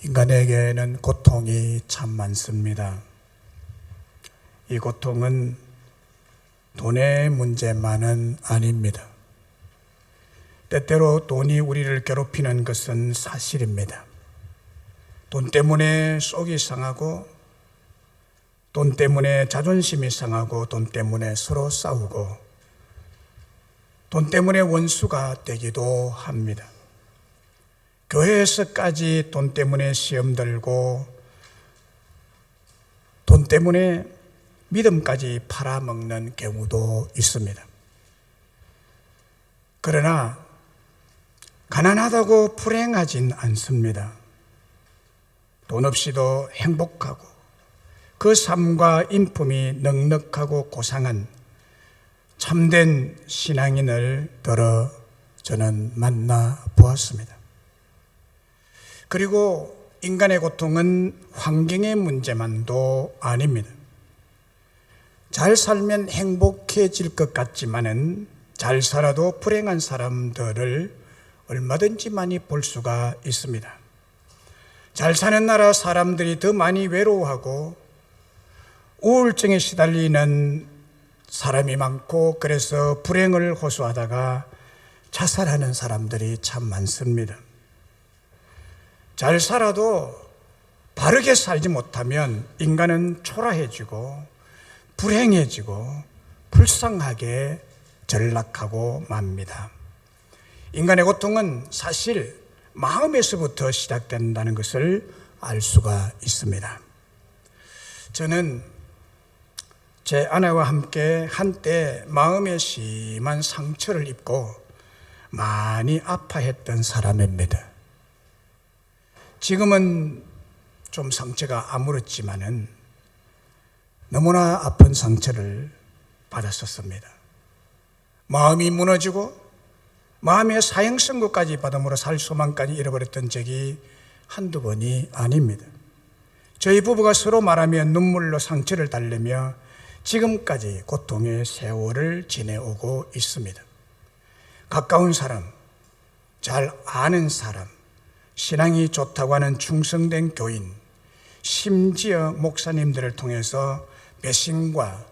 인간에게는 고통이 참 많습니다. 이 고통은 돈의 문제만은 아닙니다. 때때로 돈이 우리를 괴롭히는 것은 사실입니다. 돈 때문에 속이 상하고, 돈 때문에 자존심이 상하고, 돈 때문에 서로 싸우고, 돈 때문에 원수가 되기도 합니다. 교회에서까지 돈 때문에 시험 들고, 돈 때문에 믿음까지 팔아먹는 경우도 있습니다. 그러나 가난하다고 불행하진 않습니다. 돈 없이도 행복하고 그 삶과 인품이 넉넉하고 고상한 참된 신앙인을 들어 저는 만나 보았습니다. 그리고 인간의 고통은 환경의 문제만도 아닙니다. 잘 살면 행복해질 것 같지만은 잘 살아도 불행한 사람들을 얼마든지 많이 볼 수가 있습니다. 잘 사는 나라 사람들이 더 많이 외로워하고 우울증에 시달리는 사람이 많고, 그래서 불행을 호소하다가 자살하는 사람들이 참 많습니다. 잘 살아도 바르게 살지 못하면 인간은 초라해지고 불행해지고 불쌍하게 전락하고 맙니다. 인간의 고통은 사실 마음에서부터 시작된다는 것을 알 수가 있습니다. 저는 제 아내와 함께 한때 마음에 심한 상처를 입고 많이 아파했던 사람입니다. 지금은 좀 상처가 아물었지만은 너무나 아픈 상처를 받았었습니다. 마음이 무너지고 마음의 사형선고까지 받음으로 살 소망까지 잃어버렸던 적이 한두 번이 아닙니다. 저희 부부가 서로 말하며 눈물로 상처를 달래며 지금까지 고통의 세월을 지내오고 있습니다. 가까운 사람, 잘 아는 사람, 신앙이 좋다고 하는 충성된 교인, 심지어 목사님들을 통해서 배신과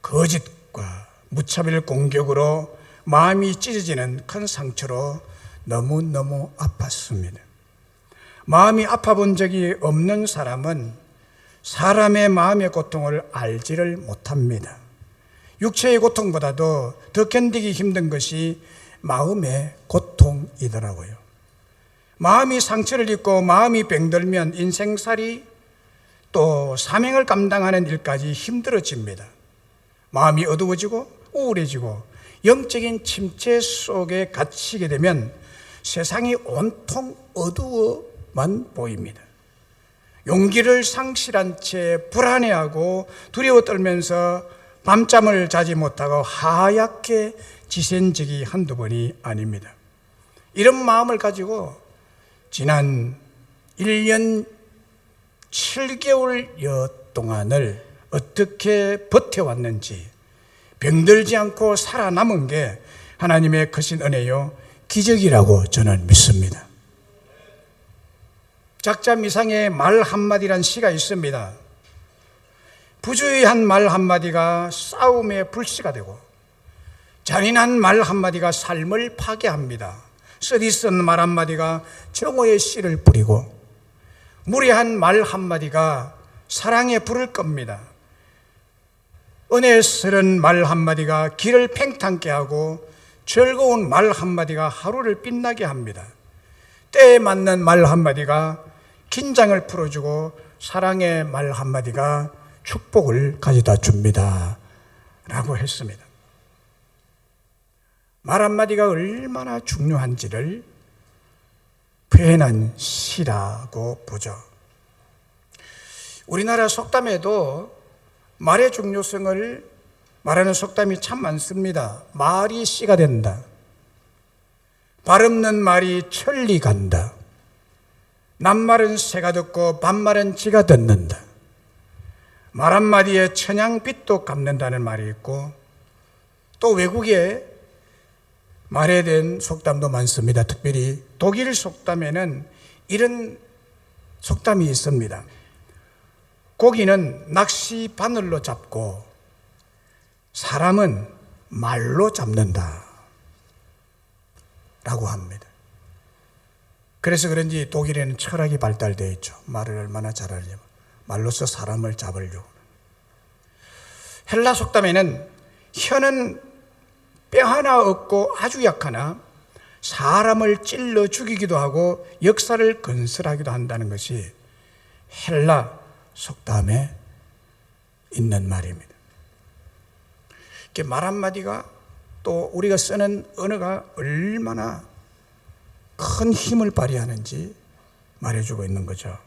거짓과 무차별 공격으로 마음이 찢어지는 큰 상처로 너무너무 아팠습니다. 마음이 아파본 적이 없는 사람은 사람의 마음의 고통을 알지를 못합니다. 육체의 고통보다도 더 견디기 힘든 것이 마음의 고통이더라고요. 마음이 상처를 입고 마음이 병들면 인생살이 또 사명을 감당하는 일까지 힘들어집니다. 마음이 어두워지고 우울해지고 영적인 침체 속에 갇히게 되면 세상이 온통 어두워만 보입니다. 용기를 상실한 채 불안해하고 두려워 떨면서 밤잠을 자지 못하고 하얗게 지샌 적이 한두 번이 아닙니다. 이런 마음을 가지고 지난 1년 7개월여 동안을 어떻게 버텨왔는지, 병들지 않고 살아남은 게 하나님의 크신 은혜요 기적이라고 저는 믿습니다. 작자 미상의 말 한마디란 시가 있습니다. 부주의한 말 한마디가 싸움의 불씨가 되고 잔인한 말 한마디가 삶을 파괴합니다. 쓰디쓴 말 한마디가 정오의 씨를 뿌리고 무례한 말 한마디가 사랑의 불을 끕니다. 은혜스런 말 한마디가 길을 팽창케 하고 즐거운 말 한마디가 하루를 빛나게 합니다. 때에 맞는 말 한마디가 긴장을 풀어주고 사랑의 말 한마디가 축복을 가져다 줍니다 라고 했습니다. 말 한마디가 얼마나 중요한지를 표현한 시라고 보죠. 우리나라 속담에도 말의 중요성을 말하는 속담이 참 많습니다. 말이 씨가 된다. 발 없는 말이 천리 간다. 낱말은 새가 듣고 반말은 쥐가 듣는다. 말 한마디에 천양빛도 갚는다는 말이 있고, 또 외국에 말에 대한 속담도 많습니다. 특별히 독일 속담에는 이런 속담이 있습니다. 고기는 낚시 바늘로 잡고 사람은 말로 잡는다 라고 합니다. 그래서 그런지 독일에는 철학이 발달되어 있죠. 말을 얼마나 잘하려면 말로써 사람을 잡으려고. 헬라 속담에는 혀는 뼈 하나 없고 아주 약하나 사람을 찔러 죽이기도 하고 역사를 건설하기도 한다는 것이 헬라 속담에 있는 말입니다. 말 한마디가 또 우리가 쓰는 언어가 얼마나 큰 힘을 발휘하는지 말해주고 있는 거죠.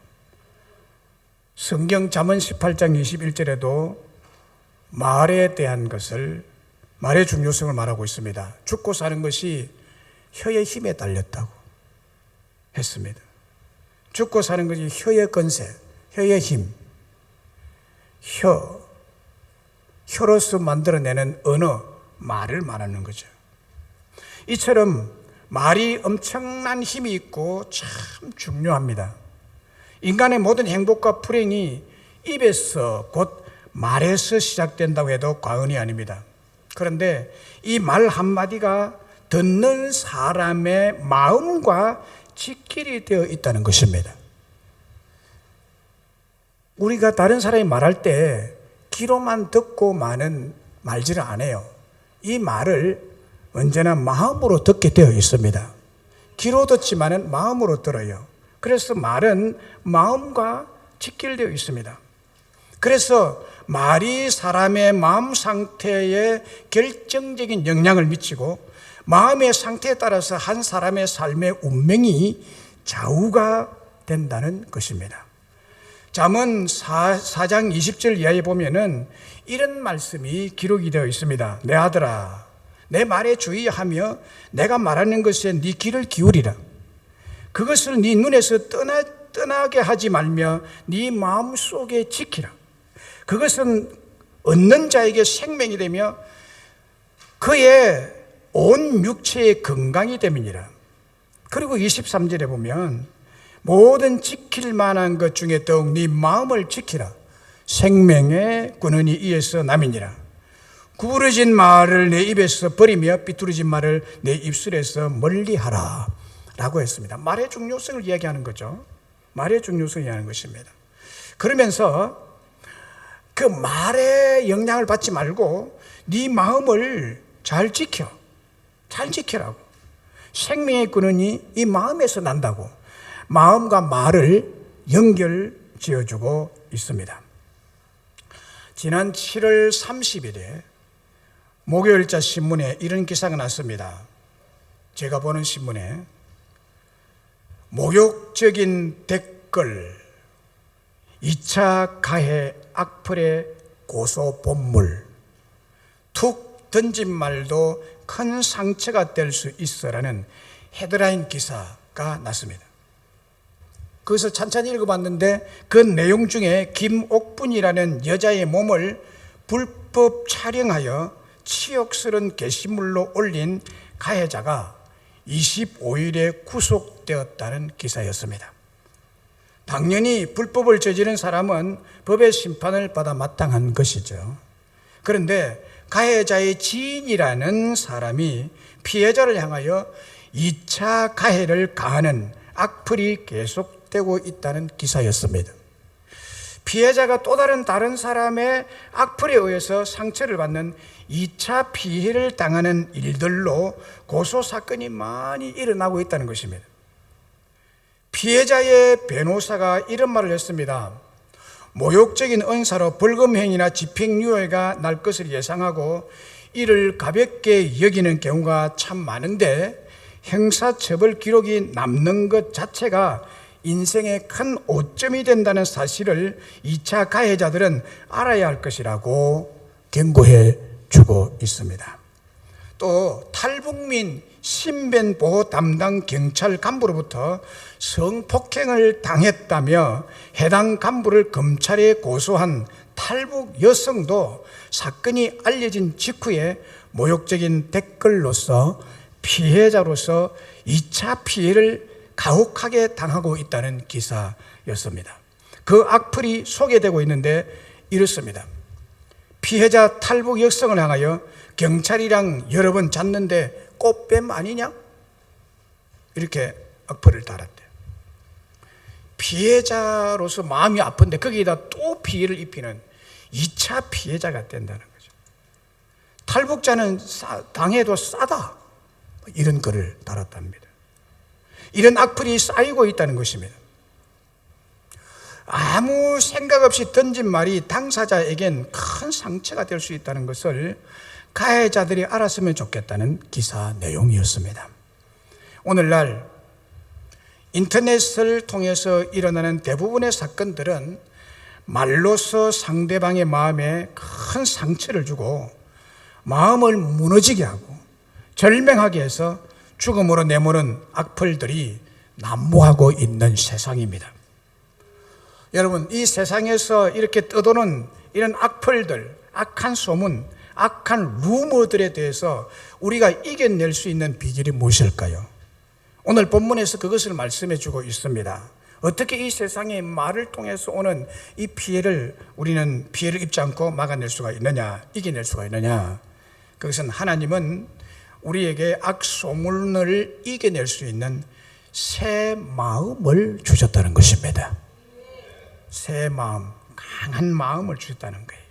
성경 잠언 18장 21절에도 말에 대한 것을, 말의 중요성을 말하고 있습니다. 죽고 사는 것이 혀의 힘에 달렸다고 했습니다. 죽고 사는 것이 혀의 건세, 혀의 힘, 혀로서 만들어내는 언어, 말을 말하는 거죠. 이처럼 말이 엄청난 힘이 있고 참 중요합니다. 인간의 모든 행복과 불행이 입에서 곧 말에서 시작된다고 해도 과언이 아닙니다. 그런데 이 말 한마디가 듣는 사람의 마음과 직결이 되어 있다는 것입니다. 우리가 다른 사람이 말할 때 귀로만 듣고 말지를 않아요. 이 말을 언제나 마음으로 듣게 되어 있습니다. 귀로 듣지만은 마음으로 들어요. 그래서 말은 마음과 직결되어 있습니다. 그래서 말이 사람의 마음 상태에 결정적인 영향을 미치고 마음의 상태에 따라서 한 사람의 삶의 운명이 좌우가 된다는 것입니다. 잠언 4장 20절 이하에 보면은 이런 말씀이 기록이 되어 있습니다. 내 아들아, 내 말에 주의하며 내가 말하는 것에 네 귀를 기울이라. 그것을 네 눈에서 떠나게 하지 말며 네 마음속에 지키라. 그것은 얻는 자에게 생명이 되며 그의 온 육체의 건강이 됨이니라. 그리고 23절에 보면 모든 지킬 만한 것 중에 더욱 네 마음을 지키라. 생명의 근원이 이에서 남이니라. 구부러진 말을 내 입에서 버리며 삐뚤어진 말을 내 입술에서 멀리하라 라고 했습니다. 말의 중요성을 이야기하는 거죠. 말의 중요성을 이야기하는 것입니다. 그러면서 그 말에 영향을 받지 말고 네 마음을 잘 지키라고. 생명의 근원이 이 마음에서 난다고 마음과 말을 연결 지어주고 있습니다. 지난 7월 30일에 목요일자 신문에 이런 기사가 났습니다. 제가 보는 신문에 모욕적인 댓글, 2차 가해 악플의 고소 본물, 툭 던진 말도 큰 상처가 될 수 있어라는 헤드라인 기사가 났습니다. 그것을 찬찬히 읽어봤는데 그 내용 중에 김옥분이라는 여자의 몸을 불법 촬영하여 치욕스러운 게시물로 올린 가해자가 25일에 구속되었다는 기사였습니다. 당연히 불법을 저지른 사람은 법의 심판을 받아 마땅한 것이죠. 그런데 가해자의 지인이라는 사람이 피해자를 향하여 2차 가해를 가하는 악플이 계속되고 있다는 기사였습니다. 피해자가 또 다른 사람의 악플에 의해서 상처를 받는 2차 피해를 당하는 일들로 고소사건이 많이 일어나고 있다는 것입니다. 피해자의 변호사가 이런 말을 했습니다. 모욕적인 언사로 벌금형이나 집행유예가 날 것을 예상하고 이를 가볍게 여기는 경우가 참 많은데 형사처벌 기록이 남는 것 자체가 인생의 큰 오점이 된다는 사실을 2차 가해자들은 알아야 할 것이라고 경고해 주고 있습니다. 또 탈북민 신변보호 담당 경찰 간부로부터 성폭행을 당했다며 해당 간부를 검찰에 고소한 탈북 여성도 사건이 알려진 직후에 모욕적인 댓글로서 피해자로서 2차 피해를 가혹하게 당하고 있다는 기사였습니다. 그 악플이 소개되고 있는데 이렇습니다. 피해자 탈북 여성을 향하여 경찰이랑 여러 번 잤는데 꽃뱀 아니냐? 이렇게 악플을 달았대요. 피해자로서 마음이 아픈데 거기에다 또 피해를 입히는 2차 피해자가 된다는 거죠. 탈북자는 당해도 싸다, 이런 글을 달았답니다. 이런 악플이 쌓이고 있다는 것입니다. 아무 생각 없이 던진 말이 당사자에겐 큰 상처가 될 수 있다는 것을 가해자들이 알았으면 좋겠다는 기사 내용이었습니다. 오늘날 인터넷을 통해서 일어나는 대부분의 사건들은 말로서 상대방의 마음에 큰 상처를 주고 마음을 무너지게 하고 절명하게 해서 죽음으로 내모는 악플들이 난무하고 있는 세상입니다. 여러분, 이 세상에서 이렇게 떠도는 이런 악플들, 악한 소문, 악한 루머들에 대해서 우리가 이겨낼 수 있는 비결이 무엇일까요? 오늘 본문에서 그것을 말씀해 주고 있습니다. 어떻게 이 세상의 말을 통해서 오는 이 피해를 우리는 피해를 입지 않고 막아낼 수가 있느냐, 이겨낼 수가 있느냐? 그것은 하나님은 우리에게 악소문을 이겨낼 수 있는 새 마음을 주셨다는 것입니다. 새 마음, 강한 마음을 주셨다는 거예요.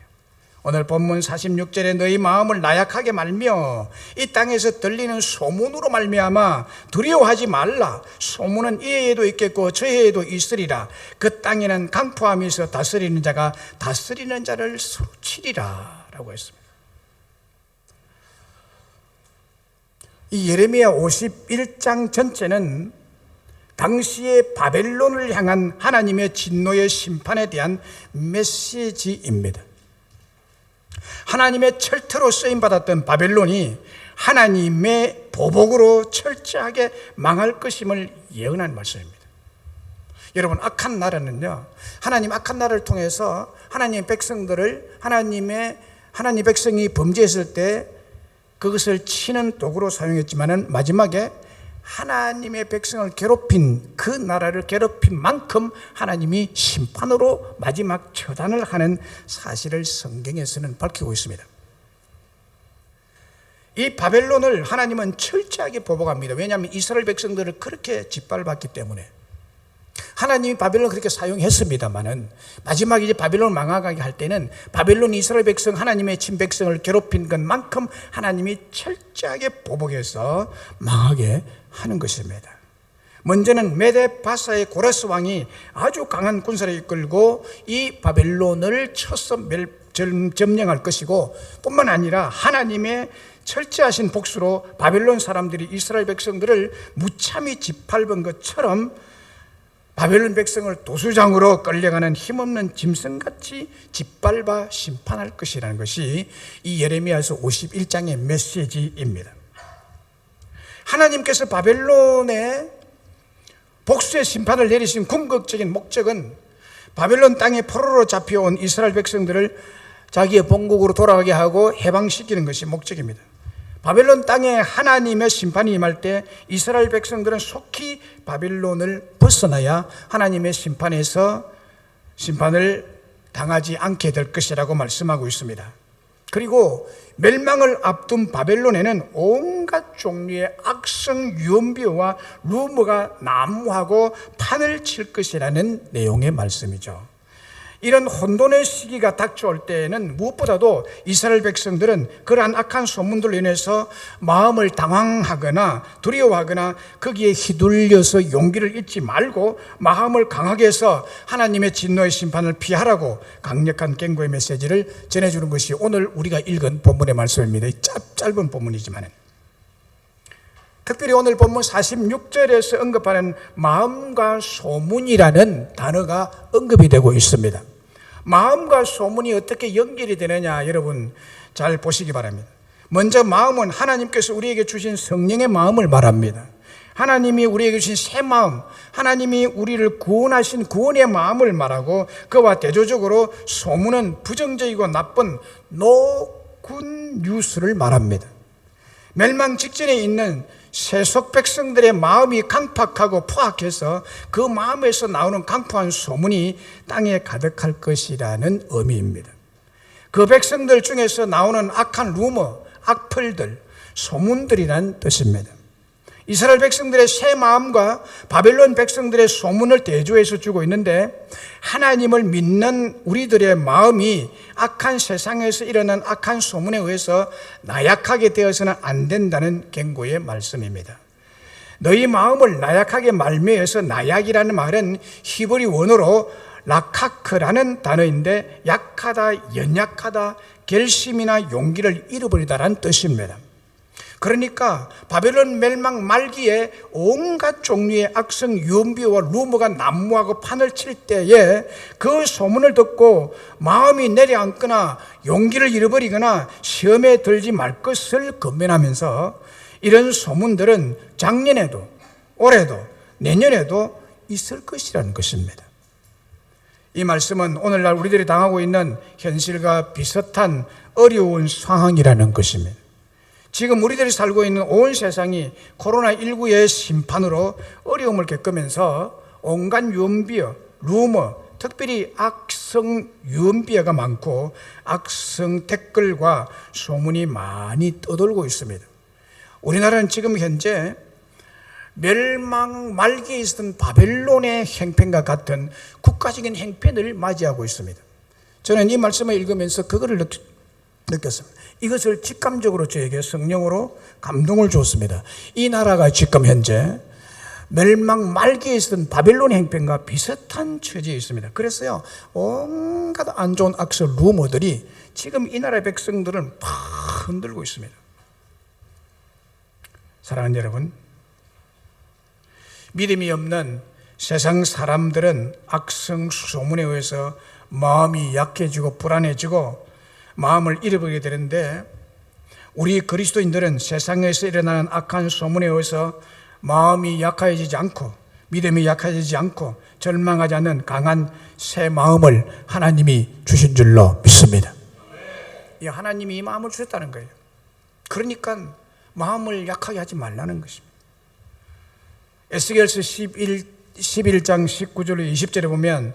오늘 본문 46절에 너희 마음을 나약하게 말며 이 땅에서 들리는 소문으로 말미암아 두려워하지 말라. 소문은 이 해에도 있겠고 저 해에도 있으리라. 그 땅에는 강포함이 있어 다스리는 자가 다스리는 자를 치리라 라고 했습니다. 이 예레미야 51장 전체는 당시의 바벨론을 향한 하나님의 진노의 심판에 대한 메시지입니다. 하나님의 철퇴로 쓰임받았던 바벨론이 하나님의 보복으로 철저하게 망할 것임을 예언한 말씀입니다. 여러분, 악한 나라는요, 하나님 악한 나라를 통해서 하나님의 백성들을 하나님 백성이 범죄했을 때 그것을 치는 도구로 사용했지만은 마지막에 하나님의 백성을 괴롭힌 그 나라를 괴롭힌 만큼 하나님이 심판으로 마지막 처단을 하는 사실을 성경에서는 밝히고 있습니다. 이 바벨론을 하나님은 철저하게 보복합니다. 왜냐하면 이스라엘 백성들을 그렇게 짓밟았기 때문에. 하나님이 바벨론을 그렇게 사용했습니다만은 마지막에 이제 바벨론을 망하게 할 때는 바벨론 이스라엘 백성, 하나님의 친백성을 괴롭힌 것만큼 하나님이 철저하게 보복해서 망하게 하는 것입니다. 먼저는 메데-바사의 고레스 왕이 아주 강한 군사를 이끌고 이 바벨론을 쳐서 점령할 것이고, 뿐만 아니라 하나님의 철저하신 복수로 바벨론 사람들이 이스라엘 백성들을 무참히 짓밟은 것처럼 바벨론 백성을 도수장으로 끌려가는 힘없는 짐승같이 짓밟아 심판할 것이라는 것이 이 예레미야서 51장의 메시지입니다. 하나님께서 바벨론의 복수의 심판을 내리신 궁극적인 목적은 바벨론 땅에 포로로 잡혀온 이스라엘 백성들을 자기의 본국으로 돌아가게 하고 해방시키는 것이 목적입니다. 바벨론 땅에 하나님의 심판이 임할 때 이스라엘 백성들은 속히 바벨론을 벗어나야 하나님의 심판을 당하지 않게 될 것이라고 말씀하고 있습니다. 그리고 멸망을 앞둔 바벨론에는 온갖 종류의 악성 유언비어와 루머가 난무하고 판을 칠 것이라는 내용의 말씀이죠. 이런 혼돈의 시기가 닥쳐올 때에는 무엇보다도 이스라엘 백성들은 그러한 악한 소문들로 인해서 마음을 당황하거나 두려워하거나 거기에 휘둘려서 용기를 잃지 말고 마음을 강하게 해서 하나님의 진노의 심판을 피하라고 강력한 경고의 메시지를 전해주는 것이 오늘 우리가 읽은 본문의 말씀입니다. 짧은 본문이지만 특별히 오늘 본문 46절에서 언급하는 마음과 소문이라는 단어가 언급이 되고 있습니다. 마음과 소문이 어떻게 연결이 되느냐, 여러분 잘 보시기 바랍니다. 먼저 마음은 하나님께서 우리에게 주신 성령의 마음을 말합니다. 하나님이 우리에게 주신 새 마음, 하나님이 우리를 구원하신 구원의 마음을 말하고, 그와 대조적으로 소문은 부정적이고 나쁜 노군 뉴스를 말합니다. 멸망 직전에 있는 세속 백성들의 마음이 강팍하고 포악해서 그 마음에서 나오는 강포한 소문이 땅에 가득할 것이라는 의미입니다. 그 백성들 중에서 나오는 악한 루머, 악플들, 소문들이란 뜻입니다. 이스라엘 백성들의 새 마음과 바벨론 백성들의 소문을 대조해서 주고 있는데, 하나님을 믿는 우리들의 마음이 악한 세상에서 일어난 악한 소문에 의해서 나약하게 되어서는 안 된다는 경고의 말씀입니다. 너희 마음을 나약하게 말미에서, 나약이라는 말은 히브리 원어로 라카크라는 단어인데 약하다, 연약하다, 결심이나 용기를 잃어버리다라는 뜻입니다. 그러니까 바벨론 멸망 말기에 온갖 종류의 악성 유언비어와 루머가 난무하고 판을 칠 때에 그 소문을 듣고 마음이 내려앉거나 용기를 잃어버리거나 시험에 들지 말 것을 권면하면서, 이런 소문들은 작년에도 올해도 내년에도 있을 것이라는 것입니다. 이 말씀은 오늘날 우리들이 당하고 있는 현실과 비슷한 어려운 상황이라는 것입니다. 지금 우리들이 살고 있는 온 세상이 코로나19의 심판으로 어려움을 겪으면서 온갖 유언비어, 루머, 특별히 악성 유언비어가 많고 악성 댓글과 소문이 많이 떠돌고 있습니다. 우리나라는 지금 현재 멸망 말기에 있었던 바벨론의 형편과 같은 국가적인 형편을 맞이하고 있습니다. 저는 이 말씀을 읽으면서 그거를 느꼈습니다. 이것을 직감적으로 저에게 성령으로 감동을 줬습니다. 이 나라가 지금 현재 멸망 말기에 있었던 바벨론 형편과 비슷한 처지에 있습니다. 그래서요, 온갖 안 좋은 악성 루머들이 지금 이 나라의 백성들을 팍 흔들고 있습니다. 사랑하는 여러분, 믿음이 없는 세상 사람들은 악성 소문에 의해서 마음이 약해지고 불안해지고 마음을 잃어버리게 되는데, 우리 그리스도인들은 세상에서 일어나는 악한 소문에 의해서 마음이 약해지지 않고 믿음이 약해지지 않고 절망하지 않는 강한 새 마음을 하나님이 주신 줄로 믿습니다. 이 하나님이 이 마음을 주셨다는 거예요. 그러니까 마음을 약하게 하지 말라는 것입니다. 에스겔서 11장 19절로 20절에 보면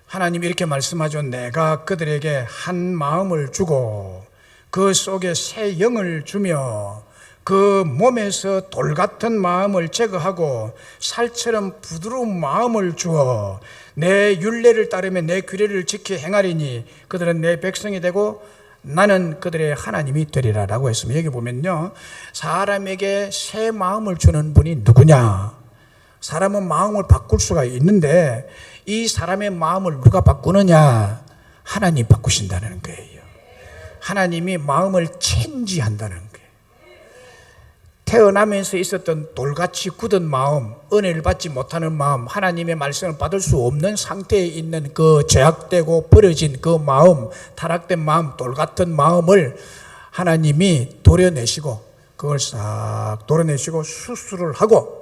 하나님이 이렇게 말씀하죠. 내가 그들에게 한 마음을 주고 그 속에 새 영을 주며 그 몸에서 돌 같은 마음을 제거하고 살처럼 부드러운 마음을 주어 내 율례를 따르며 내 규례를 지켜 행하리니 그들은 내 백성이 되고 나는 그들의 하나님이 되리라 라고 했습니다. 여기 보면요, 사람에게 새 마음을 주는 분이 누구냐? 사람은 마음을 바꿀 수가 있는데 이 사람의 마음을 누가 바꾸느냐? 하나님 바꾸신다는 거예요. 하나님이 마음을 체인지한다는 거예요. 태어나면서 있었던 돌같이 굳은 마음, 은혜를 받지 못하는 마음, 하나님의 말씀을 받을 수 없는 상태에 있는 그 죄악되고 버려진 그 마음, 타락된 마음, 돌같은 마음을 하나님이 도려내시고 그걸 싹 도려내시고 수술을 하고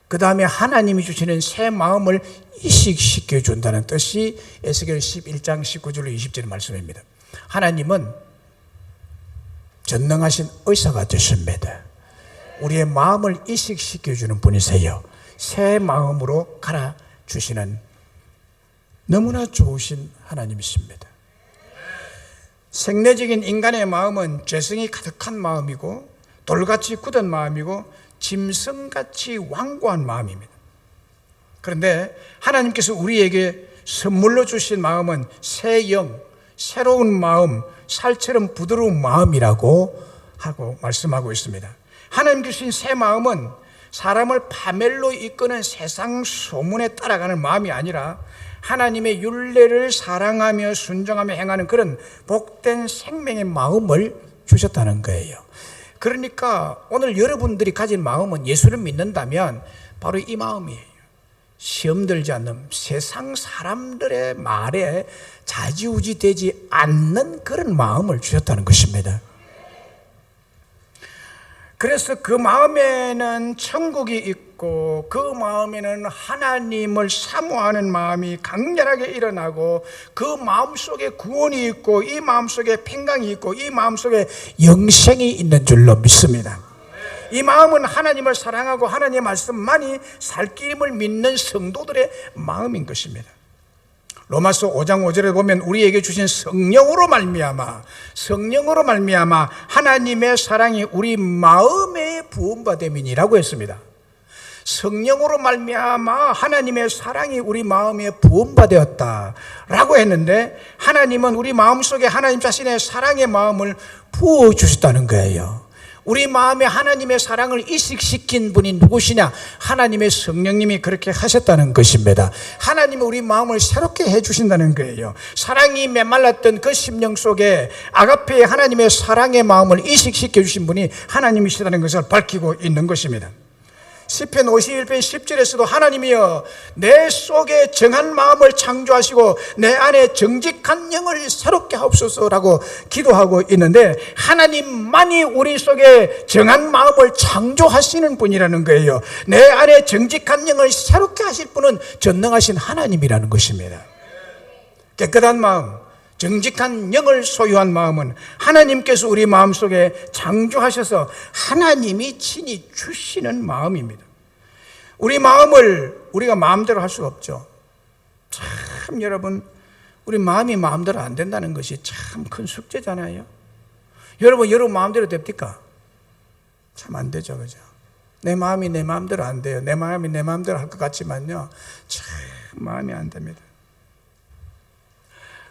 그 다음에 하나님이 주시는 새 마음을 이식시켜 준다는 뜻이 에스겔 11장 19절로 20절의 말씀입니다. 하나님은 전능하신 의사가 되십니다. 우리의 마음을 이식시켜주는 분이세요. 새 마음으로 갈아주시는 너무나 좋으신 하나님이십니다. 생내적인 인간의 마음은 죄성이 가득한 마음이고 돌같이 굳은 마음이고 짐승같이 완고한 마음입니다. 그런데 하나님께서 우리에게 선물로 주신 마음은 새 영, 새로운 마음, 살처럼 부드러운 마음이라고 하고 말씀하고 있습니다. 하나님께서 주신 새 마음은 사람을 파멸로 이끄는 세상 소문에 따라가는 마음이 아니라 하나님의 율례를 사랑하며 순종하며 행하는 그런 복된 생명의 마음을 주셨다는 거예요. 그러니까 오늘 여러분들이 가진 마음은 예수를 믿는다면 바로 이 마음이에요. 시험 들지 않는 세상 사람들의 말에 좌지우지 되지 않는 그런 마음을 주셨다는 것입니다. 그래서 그 마음에는 천국이 있고 그 마음에는 하나님을 사모하는 마음이 강렬하게 일어나고 그 마음속에 구원이 있고 이 마음속에 평강이 있고 이 마음속에 영생이 있는 줄로 믿습니다. 이 마음은 하나님을 사랑하고 하나님의 말씀만이 살 길임을 믿는 성도들의 마음인 것입니다. 로마서 5장 5절에 보면 우리에게 주신 성령으로 말미암아 하나님의 사랑이 우리 마음에 부음받음이니라고 했습니다. 성령으로 말미암아 하나님의 사랑이 우리 마음에 부음받았다라고 했는데, 하나님은 우리 마음속에 하나님 자신의 사랑의 마음을 부어주셨다는 거예요. 우리 마음에 하나님의 사랑을 이식시킨 분이 누구시냐? 하나님의 성령님이 그렇게 하셨다는 것입니다. 하나님은 우리 마음을 새롭게 해주신다는 거예요. 사랑이 메말랐던 그 심령 속에 아가페의 하나님의 사랑의 마음을 이식시켜 주신 분이 하나님이시라는 것을 밝히고 있는 것입니다. 시편 51편 10절에서도 하나님이여 내 속에 정한 마음을 창조하시고 내 안에 정직한 영을 새롭게 하옵소서라고 기도하고 있는데, 하나님만이 우리 속에 정한 마음을 창조하시는 분이라는 거예요. 내 안에 정직한 영을 새롭게 하실 분은 전능하신 하나님이라는 것입니다. 깨끗한 마음, 정직한 영을 소유한 마음은 하나님께서 우리 마음속에 창조하셔서 하나님이 친히 주시는 마음입니다. 우리 마음을 우리가 마음대로 할 수가 없죠. 참 여러분, 우리 마음이 마음대로 안 된다는 것이 참 큰 숙제잖아요. 여러분 마음대로 됩니까? 참 안 되죠, 그죠? 내 마음이 내 마음대로 안 돼요. 내 마음이 내 마음대로 할 것 같지만요, 참 마음이 안 됩니다.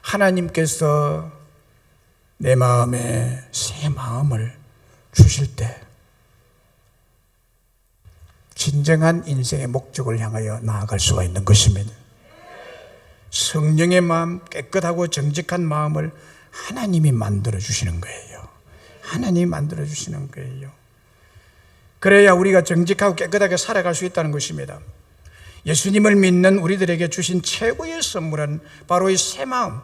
하나님께서 내 마음에 새 마음을 주실 때 진정한 인생의 목적을 향하여 나아갈 수가 있는 것입니다. 성령의 마음, 깨끗하고 정직한 마음을 하나님이 만들어 주시는 거예요. 하나님이 만들어 주시는 거예요. 그래야 우리가 정직하고 깨끗하게 살아갈 수 있다는 것입니다. 예수님을 믿는 우리들에게 주신 최고의 선물은 바로 이 새 마음,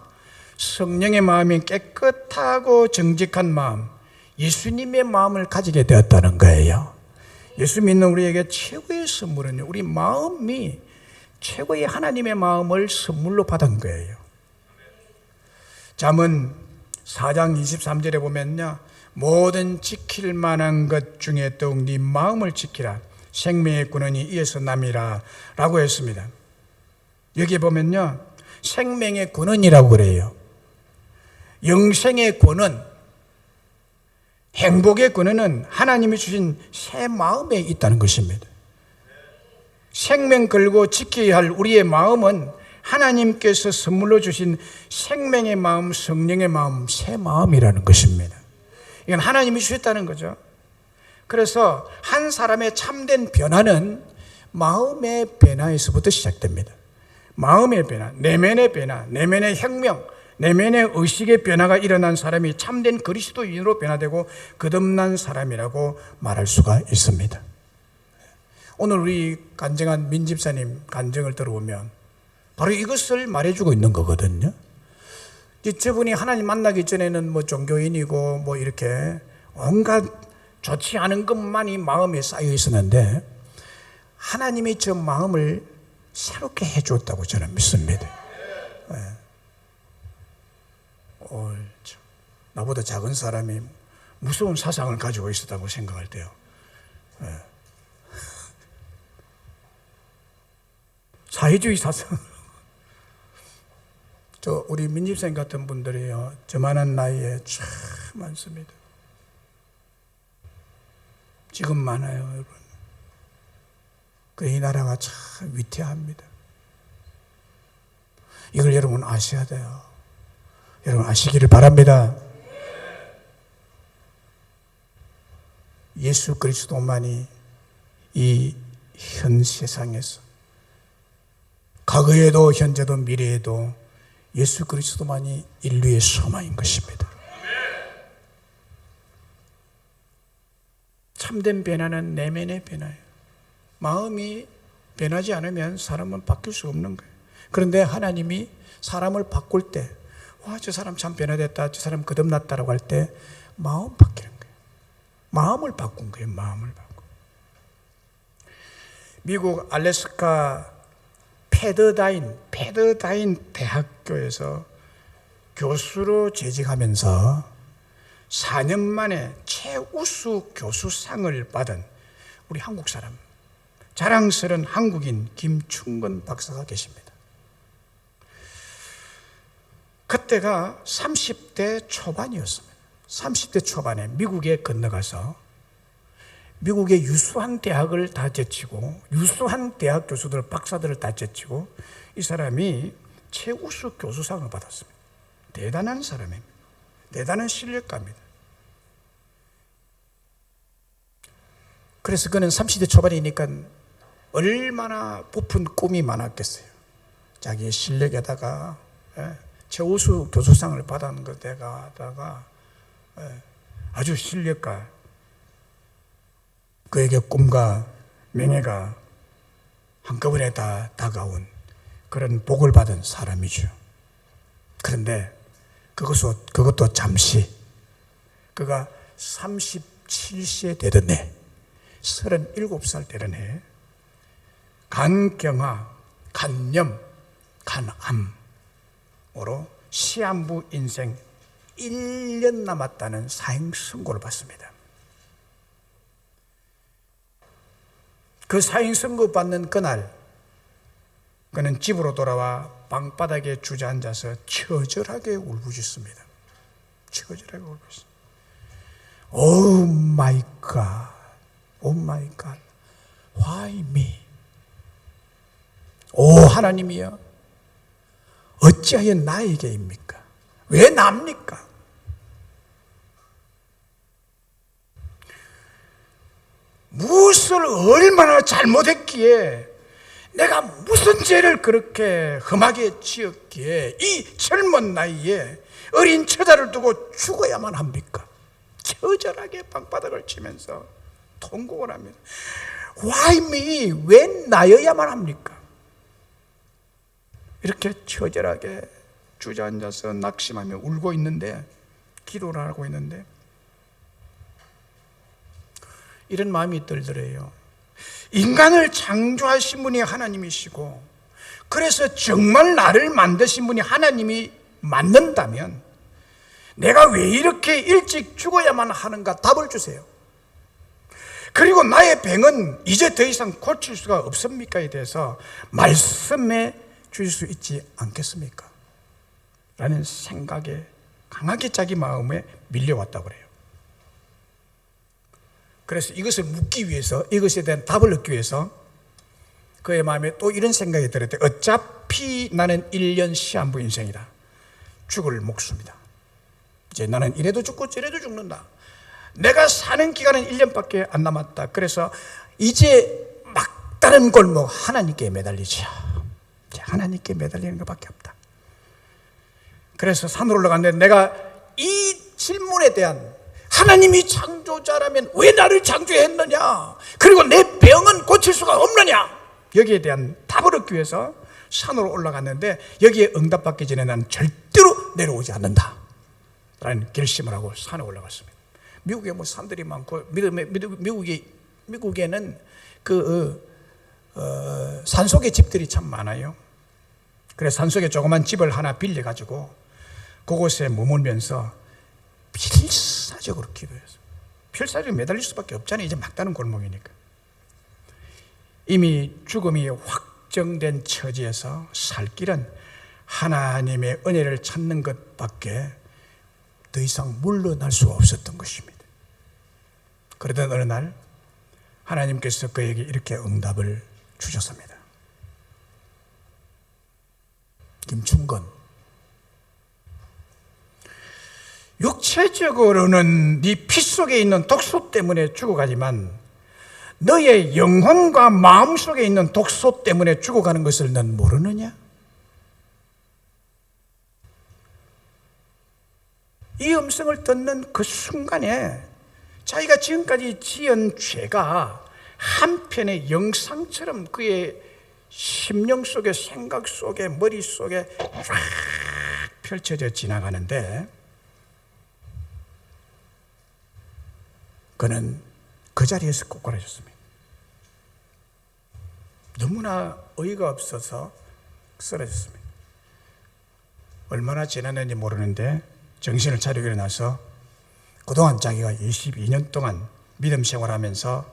성령의 마음이 깨끗하고 정직한 마음, 예수님의 마음을 가지게 되었다는 거예요. 예수 믿는 우리에게 최고의 선물은요, 우리 마음이 최고의 하나님의 마음을 선물로 받은 거예요. 잠언 4장 23절에 보면요, 모든 지킬 만한 것 중에 더욱 네 마음을 지키라. 생명의 근원이 이에서 남이라 라고 했습니다. 여기 보면요, 생명의 근원이라고 그래요. 영생의 근원, 행복의 근원은 하나님이 주신 새 마음에 있다는 것입니다. 생명 걸고 지켜야 할 우리의 마음은 하나님께서 선물로 주신 생명의 마음, 성령의 마음, 새 마음이라는 것입니다. 이건 하나님이 주셨다는 거죠. 그래서 한 사람의 참된 변화는 마음의 변화에서부터 시작됩니다. 마음의 변화, 내면의 변화, 내면의 혁명, 내면의 의식의 변화가 일어난 사람이 참된 그리스도인으로 변화되고 거듭난 사람이라고 말할 수가 있습니다. 오늘 우리 간증한 민 집사님 간증을 들어보면 바로 이것을 말해주고 있는 거거든요. 저분이 하나님 만나기 전에는 뭐 종교인이고 뭐 이렇게 온갖 좋지 않은 것만이 마음에 쌓여 있었는데 하나님이 저 마음을 새롭게 해줬다고 저는 믿습니다. 나보다 작은 사람이 무서운 사상을 가지고 있었다고 생각할 때요. 사회주의 사상. 우리 민집생 같은 분들이요, 저만한 나이에 참 많습니다. 지금 많아요, 여러분. 이 나라가 참 위태합니다. 이걸 여러분 아셔야 돼요. 여러분 아시기를 바랍니다. 예수 그리스도만이 이 현 세상에서 과거에도 현재도 미래에도 예수 그리스도만이 인류의 소망인 것입니다. 참된 변화는 내면의 변화예요. 마음이 변하지 않으면 사람은 바뀔 수 없는 거예요. 그런데 하나님이 사람을 바꿀 때, 와, 저 사람 참 변화됐다, 저 사람 거듭났다라고 할 때 마음 바뀌는 거예요. 마음을 바꾼 거예요. 마음을 바꾼. 미국 알래스카 패더다인 대학교에서 교수로 재직하면서 4년 만에 최우수 교수상을 받은 우리 한국 사람, 자랑스러운 한국인 김충건 박사가 계십니다. 그때가 30대 초반이었습니다. 30대 초반에 미국에 건너가서 미국의 유수한 대학을 다 제치고, 유수한 대학 교수들, 박사들을 다 제치고 이 사람이 최우수 교수상을 받았습니다. 대단한 사람입니다. 대단한 실력가입니다. 그래서 그는 30대 초반이니까 얼마나 부푼 꿈이 많았겠어요. 자기의 실력에다가 최우수 교수상을 받은 것에다가 아주 실력가, 그에게 꿈과 명예가 한꺼번에 다 다가온 그런 복을 받은 사람이죠. 그런데 그것도 잠시, 그가 37세 되던 해, 37살 되던 해, 간경화, 간염, 간암으로 시한부 인생 1년 남았다는 사형 선고를 받습니다. 그 사형 선고 받는 그날, 그는 집으로 돌아와 방바닥에 주저앉아서 처절하게 울부짖습니다. 처절하게 울부짖습니다. 오 마이 갓, 오 마이 갓, why me? 오 하나님이여, 어찌하여 나에게입니까? 왜 납니까? 무엇을 얼마나 잘못했기에, 내가 무슨 죄를 그렇게 험하게 지었기에 이 젊은 나이에 어린 처자를 두고 죽어야만 합니까? 처절하게 방바닥을 치면서 통곡을 합니다. Why me? 왜 나여야만 합니까? 이렇게 처절하게 주저앉아서 낙심하며 울고 있는데, 기도를 하고 있는데 이런 마음이 들더래요. 인간을 창조하신 분이 하나님이시고, 그래서 정말 나를 만드신 분이 하나님이 맞는다면 내가 왜 이렇게 일찍 죽어야만 하는가 답을 주세요. 그리고 나의 병은 이제 더 이상 고칠 수가 없습니까에 대해서 말씀해 주실 수 있지 않겠습니까? 라는 생각에 강하게 자기 마음에 밀려왔다고 그래요. 그래서 이것을 묻기 위해서, 이것에 대한 답을 얻기 위해서 그의 마음에 또 이런 생각이 들었대. 어차피 나는 1년 시한부 인생이다. 죽을 목숨이다. 이제 나는 이래도 죽고 저래도 죽는다. 내가 사는 기간은 1년밖에 안 남았다. 그래서 이제 막다른 골목, 하나님께 매달리자. 하나님께 매달리는 것밖에 없다. 그래서 산으로 올라갔는데, 내가 이 질문에 대한, 하나님이 창조자라면 왜 나를 창조했느냐, 그리고 내 병은 고칠 수가 없느냐, 여기에 대한 답을 얻기 위해서 산으로 올라갔는데, 여기에 응답받기 전에 나는 절대로 내려오지 않는다 라는 결심을 하고 산에 올라갔습니다. 미국에 뭐 산들이 많고, 미국에는 산속에 집들이 참 많아요. 그래서 산속에 조그만 집을 하나 빌려가지고 그곳에 머물면서 필사적으로 기도했어요. 필사적으로 매달릴 수밖에 없잖아요. 이제 막다른 골목이니까. 이미 죽음이 확정된 처지에서 살 길은 하나님의 은혜를 찾는 것밖에 더 이상 물러날 수가 없었던 것입니다. 그러던 어느 날 하나님께서 그에게 이렇게 응답을 주셨습니다. 김충건, 육체적으로는 네 피 속에 있는 독소 때문에 죽어가지만 너의 영혼과 마음 속에 있는 독소 때문에 죽어가는 것을 넌 모르느냐? 이 음성을 듣는 그 순간에 자기가 지금까지 지은 죄가 한편의 영상처럼 그의 심령 속에, 생각 속에, 머리 속에 쫙 펼쳐져 지나가는데, 그는 그 자리에서 꼬꾸라졌습니다. 너무나 어이가 없어서 쓰러졌습니다. 얼마나 지났는지 모르는데 정신을 차리고 일어나서 그동안 자기가 22년 동안 믿음 생활하면서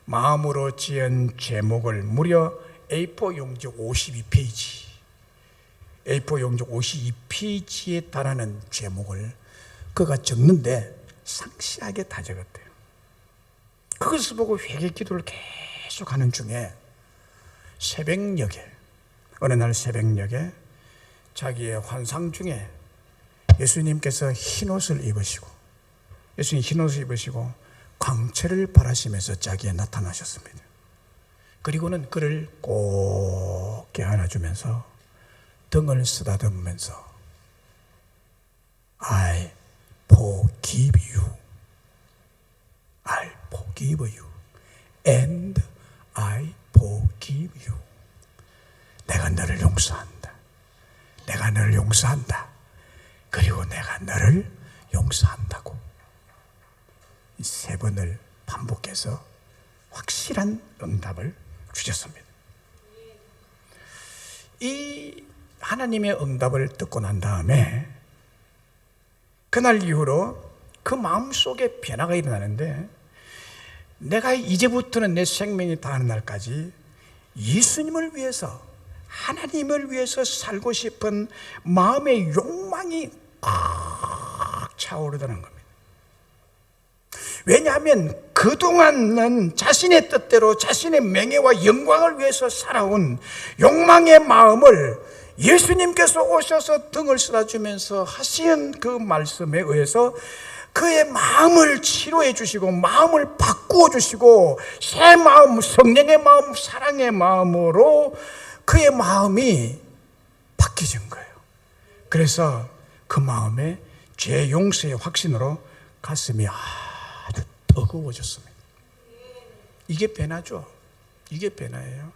마음으로 지은 제목을 무려 A4 용지 52페이지, A4 용지 52페이지에 달하는 제목을 그가 적는데 상세하게 다 적었대요. 그것을 보고 회개 기도를 계속 하는 중에 어느 날 새벽녘에 자기의 환상 중에 예수님께서 흰옷을 입으시고 광채를 바라시면서 자기에 나타나셨습니다. 그리고는 그를 꼭 껴안아주면서 등을 쓰다듬으면서 I forgive you, I forgive you, and I forgive you. 내가 너를 용서한다. 내가 너를 용서한다. 그리고 내가 너를 용서한다고 이 세 번을 반복해서 확실한 응답을 주셨습니다. 이 하나님의 응답을 듣고 난 다음에 그날 이후로 그 마음속에 변화가 일어나는데, 내가 이제부터는 내 생명이 다하는 날까지 예수님을 위해서, 하나님을 위해서 살고 싶은 마음의 욕망이 꽉 차오르다는 겁니다. 왜냐하면 그동안은 자신의 뜻대로 자신의 명예와 영광을 위해서 살아온 욕망의 마음을 예수님께서 오셔서 등을 쓸어주면서 하신 그 말씀에 의해서 그의 마음을 치료해 주시고 마음을 바꾸어 주시고 새 마음, 성령의 마음, 사랑의 마음으로 그의 마음이 바뀌어진 거예요. 그래서 그 마음에 죄 용서의 확신으로 가슴이 아주 뜨거워졌습니다. 이게 변화죠. 이게 변화예요.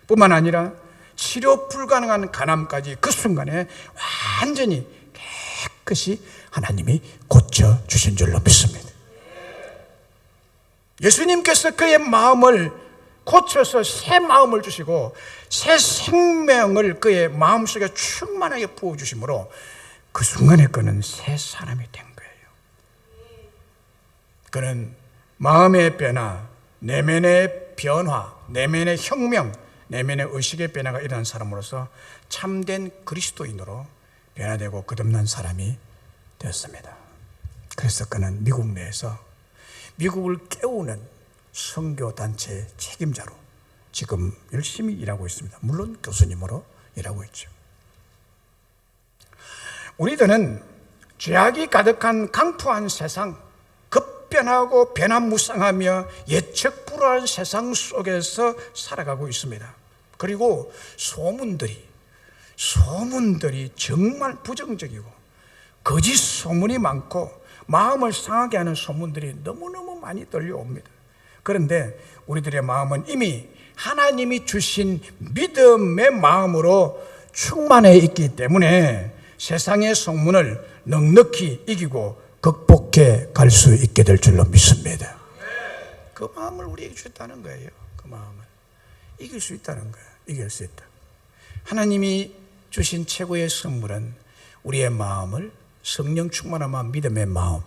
뿐만 아니라 치료 불가능한 간암까지 그 순간에 완전히 깨끗이 하나님이 고쳐주신 줄로 믿습니다. 예수님께서 그의 마음을 고쳐서 새 마음을 주시고 새 생명을 그의 마음속에 충만하게 부어주심으로 그 순간에 그는 새 사람이 된 거예요. 그는 마음의 변화, 내면의 변화, 내면의 혁명, 내면의 의식의 변화가 일어난 사람으로서 참된 그리스도인으로 변화되고 거듭난 사람이 되었습니다. 그래서 그는 미국 내에서 미국을 깨우는 선교단체 책임자로 지금 열심히 일하고 있습니다. 물론 교수님으로 일하고 있죠. 우리들은 죄악이 가득한 강포한 세상, 급변하고 변화무쌍하며 예측 불허한 세상 속에서 살아가고 있습니다. 그리고 소문들이 정말 부정적이고 거짓 소문이 많고 마음을 상하게 하는 소문들이 너무너무 많이 들려옵니다. 그런데 우리들의 마음은 이미 하나님이 주신 믿음의 마음으로 충만해 있기 때문에 세상의 소문을 넉넉히 이기고 극복해 갈 수 있게 될 줄로 믿습니다. 그 마음을 우리에게 주셨다는 거예요. 그 마음을 이길 수 있다는 거예요. 이길 수 있다. 하나님이 주신 최고의 선물은 우리의 마음을 성령 충만한 마음, 믿음의 마음,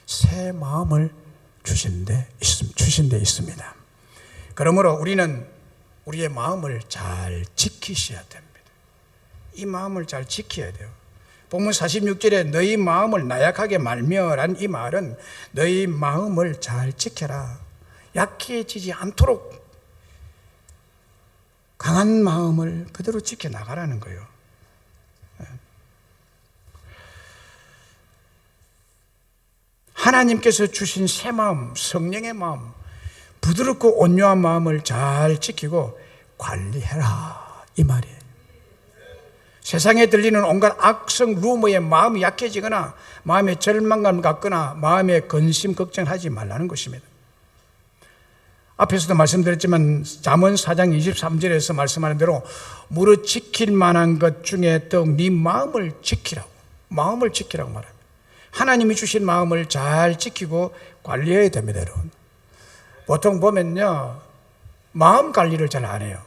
새 마음을 주신 데 있습니다. 그러므로 우리는 우리의 마음을 잘 지키셔야 됩니다. 이 마음을 잘 지켜야 돼요. 본문 46절에 너희 마음을 나약하게 말며란 이 말은 너희 마음을 잘 지켜라. 약해지지 않도록 강한 마음을 그대로 지켜나가라는 거예요. 하나님께서 주신 새 마음, 성령의 마음, 부드럽고 온유한 마음을 잘 지키고 관리해라 이 말이에요. 세상에 들리는 온갖 악성 루머에 마음이 약해지거나 마음에 절망감 갖거나 마음에 근심 걱정하지 말라는 것입니다. 앞에서도 말씀드렸지만 잠언 4장 23절에서 말씀하는 대로 무릇 지킬 만한 것 중에 더욱 네 마음을 지키라고 말합니다. 하나님이 주신 마음을 잘 지키고 관리해야 됩니다, 여러분. 보통 보면요, 마음 관리를 잘 안 해요.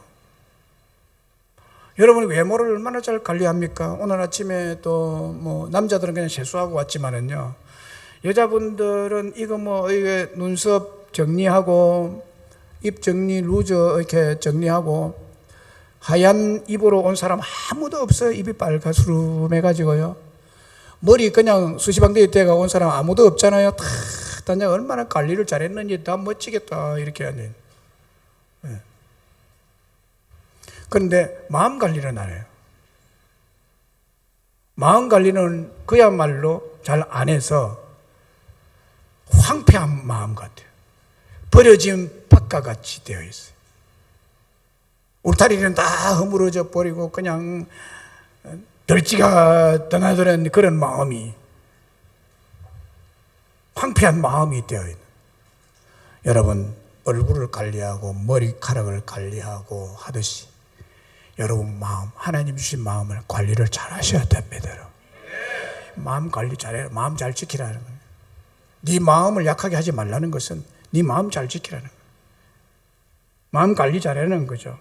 여러분이 외모를 얼마나 잘 관리합니까? 오늘 아침에 또 남자들은 그냥 세수하고 왔지만은요, 여자분들은 이거 뭐 이게 눈썹 정리하고 입 정리 루저 이렇게 정리하고 하얀 입으로 온 사람 아무도 없어요. 입이 빨가스름해가지고요. 머리 그냥 수시방대에 떼가 온 사람 아무도 없잖아요. 다 단장 얼마나 관리를 잘했는지 다 멋지겠다 이렇게 하는. 네. 그런데 마음 관리는 안 해요. 마음 관리는 그야말로 잘 안 해서 황폐한 마음 같아요. 버려진 밭과 같이 되어 있어요. 울타리는 다 허물어져 버리고 그냥 덜지가 떠나드는 그런 마음이, 황폐한 마음이 되어 있는. 여러분, 얼굴을 관리하고 머리카락을 관리하고 하듯이 여러분 마음, 하나님 주신 마음을 관리를 잘 하셔야 됩니다. 여러분. 마음 관리 잘해라. 마음 잘 지키라는 거예요. 네 마음을 약하게 하지 말라는 것은 네 마음 잘 지키라는 거예요. 마음 관리 잘하는 거죠.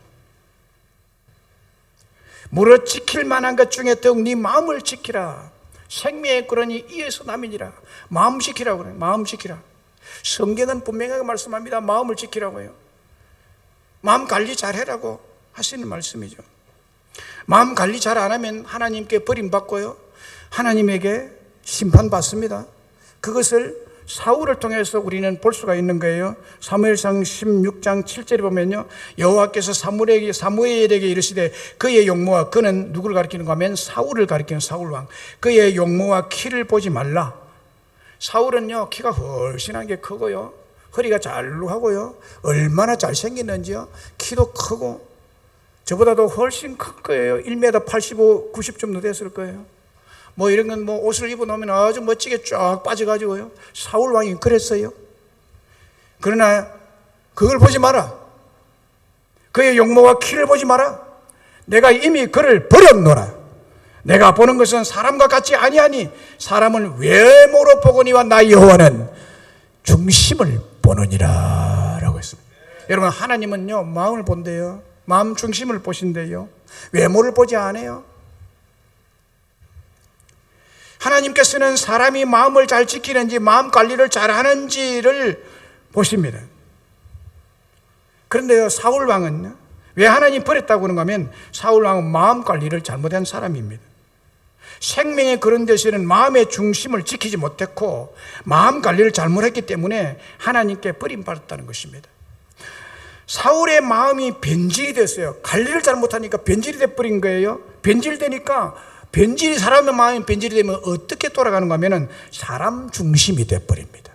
무릇 지킬 만한 것 중에 더욱 네 마음을 지키라. 생명의 근원이 이에서 남이니라. 마음 지키라고 그래요. 마음 지키라. 성경은 분명하게 말씀합니다. 마음을 지키라고요. 마음 관리 잘해라고 하시는 말씀이죠. 마음 관리 잘 안 하면 하나님께 버림받고요, 하나님에게 심판받습니다. 그것을 사울을 통해서 우리는 볼 수가 있는 거예요. 사무엘상 16장 7절에 보면요, 여호와께서 사무엘에게 이르시되 그의 용모와, 그는 누구를 가리키는가 하면 사울을 가리키는 사울왕, 그의 용모와 키를 보지 말라. 사울은요 키가 훨씬한 게 크고요, 허리가 잘루하고요, 얼마나 잘생겼는지요. 키도 크고 저보다도 훨씬 큰 거예요. 1m 85, 90 정도 됐을 거예요. 뭐 이런 건 뭐 옷을 입어 놓으면 아주 멋지게 쫙 빠져가지고요. 사울 왕이 그랬어요. 그러나 그걸 보지 마라. 그의 용모와 키를 보지 마라. 내가 이미 그를 버렸노라. 내가 보는 것은 사람과 같이 아니하니 사람은 외모로 보거니와 나 여호와는 중심을 보느니라 라고 했습니다. 여러분, 하나님은요 마음을 본대요. 마음 중심을 보신대요. 외모를 보지 않아요. 하나님께서는 사람이 마음을 잘 지키는지 마음 관리를 잘 하는지를 보십니다. 그런데요, 사울왕은 왜 하나님 버렸다고 그런가 하면 사울왕은 마음 관리를 잘못한 사람입니다. 생명의 그런 데서는 마음의 중심을 지키지 못했고 마음 관리를 잘못했기 때문에 하나님께 버림받았다는 것입니다. 사울의 마음이 변질이 됐어요. 관리를 잘못하니까 변질이 돼버린 거예요. 변질되니까, 변질이, 사람의 마음이 변질이 되면 어떻게 돌아가는가 하면 사람 중심이 돼버립니다.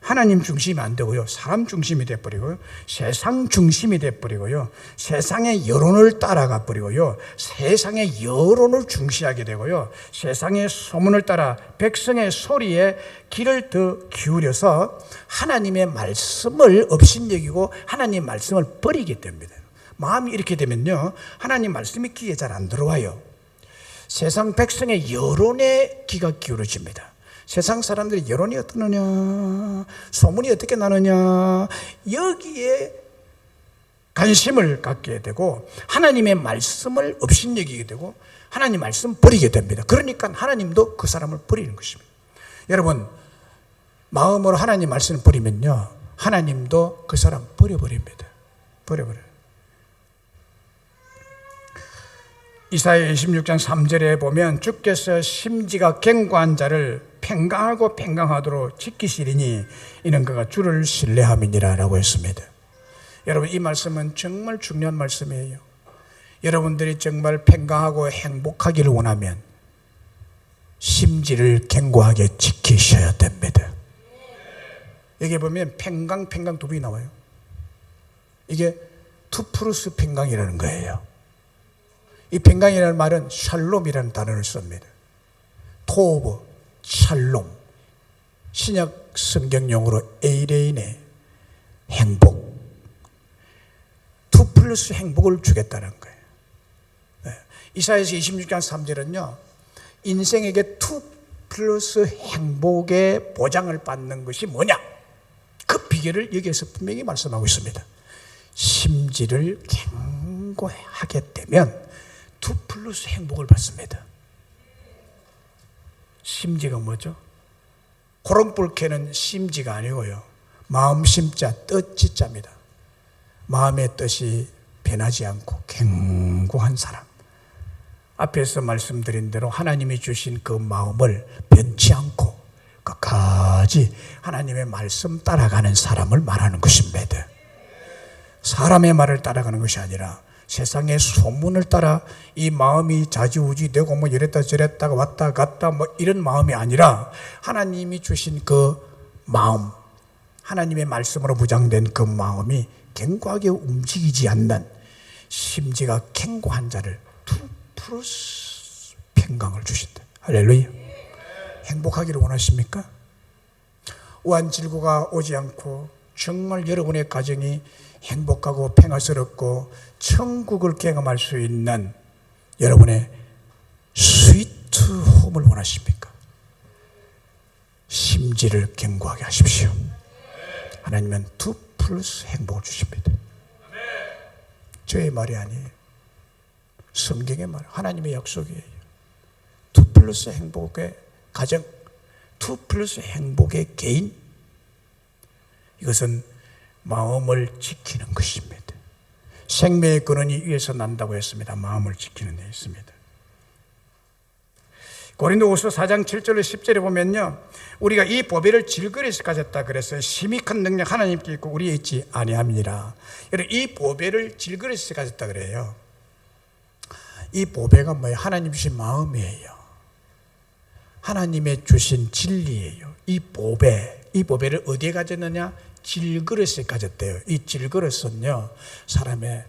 하나님 중심이 안 되고요, 사람 중심이 돼버리고요, 세상 중심이 돼버리고요, 세상의 여론을 따라가 버리고요, 세상의 여론을 중시하게 되고요, 세상의 소문을 따라 백성의 소리에 귀를 더 기울여서 하나님의 말씀을 업신여기고 하나님의 말씀을 버리게 됩니다. 마음이 이렇게 되면요, 하나님 말씀이 귀에 잘 안 들어와요. 세상 백성의 여론에 귀가 기울어집니다. 세상 사람들의 여론이 어떠느냐, 소문이 어떻게 나느냐, 여기에 관심을 갖게 되고 하나님의 말씀을 업신여기게 되고 하나님 말씀 버리게 됩니다. 그러니까 하나님도 그 사람을 버리는 것입니다. 여러분, 마음으로 하나님 말씀을 버리면요, 하나님도 그 사람 버려버립니다. 버려버려요. 이사야 26장 3절에 보면 주께서 심지가 견고한 자를 평강하고 평강하도록 지키시리니 이는 그가 주를 신뢰함이니라 라고 했습니다. 여러분, 이 말씀은 정말 중요한 말씀이에요. 여러분들이 정말 평강하고 행복하기를 원하면 심지를 견고하게 지키셔야 됩니다. 여기 보면 평강 두 번이 나와요. 이게 투 플러스 평강이라는 거예요. 이 평강이라는 말은 샬롬이라는 단어를 씁니다. 토브, 샬롬, 신약 성경용어로 에이레인의 행복, 투 플러스 행복을 주겠다는 거예요. 이사야서 26장 3절은요, 인생에게 투 플러스 행복의 보장을 받는 것이 뭐냐, 그 비결을 여기에서 분명히 말씀하고 있습니다. 심지를 견고하게 되면 투 플러스 행복을 받습니다. 심지가 뭐죠? 호롱불 켜는 심지가 아니고요, 마음 심자 뜻 지자입니다. 마음의 뜻이 변하지 않고 견고한 사람, 앞에서 말씀드린 대로 하나님이 주신 그 마음을 변치 않고 끝까지 하나님의 말씀 따라가는 사람을 말하는 것입니다. 사람의 말을 따라가는 것이 아니라 세상의 소문을 따라 이 마음이 좌지우지되고 뭐 이랬다 저랬다가 왔다 갔다 뭐 이런 마음이 아니라 하나님이 주신 그 마음, 하나님의 말씀으로 무장된 그 마음이 견고하게 움직이지 않는 심지가 견고한 자를 2+ 평강을 주신다. 할렐루야. 행복하기를 원하십니까? 우한질고가 오지 않고 정말 여러분의 가정이 행복하고 평화스럽고 천국을 경험할 수 있는 여러분의 스위트 홈을 원하십니까? 심지를 견고하게 하십시오. 하나님은 2+ 행복을 주십니다. 저의 말이 아니에요. 성경의 말, 하나님의 약속이에요. 2+ 행복의 가정, 2+ 행복의 개인, 이것은 마음을 지키는 것입니다. 생명의 근원이 위에서 난다고 했습니다. 마음을 지키는 데 있습니다. 고린도후서 4장 7절로 10절에 보면요, 우리가 이 보배를 질그릇에 가졌다 그랬어요. 심히 큰 능력 하나님께 있고 우리에 있지 아니함이니라. 여러분, 이 보배를 질그릇에 가졌다 그래요. 이 보배가 뭐예요? 하나님 주신 마음이에요. 하나님의 주신 진리예요. 이 보배를 어디에 가졌느냐? 질그릇에 가졌대요. 이 질그릇은요, 사람의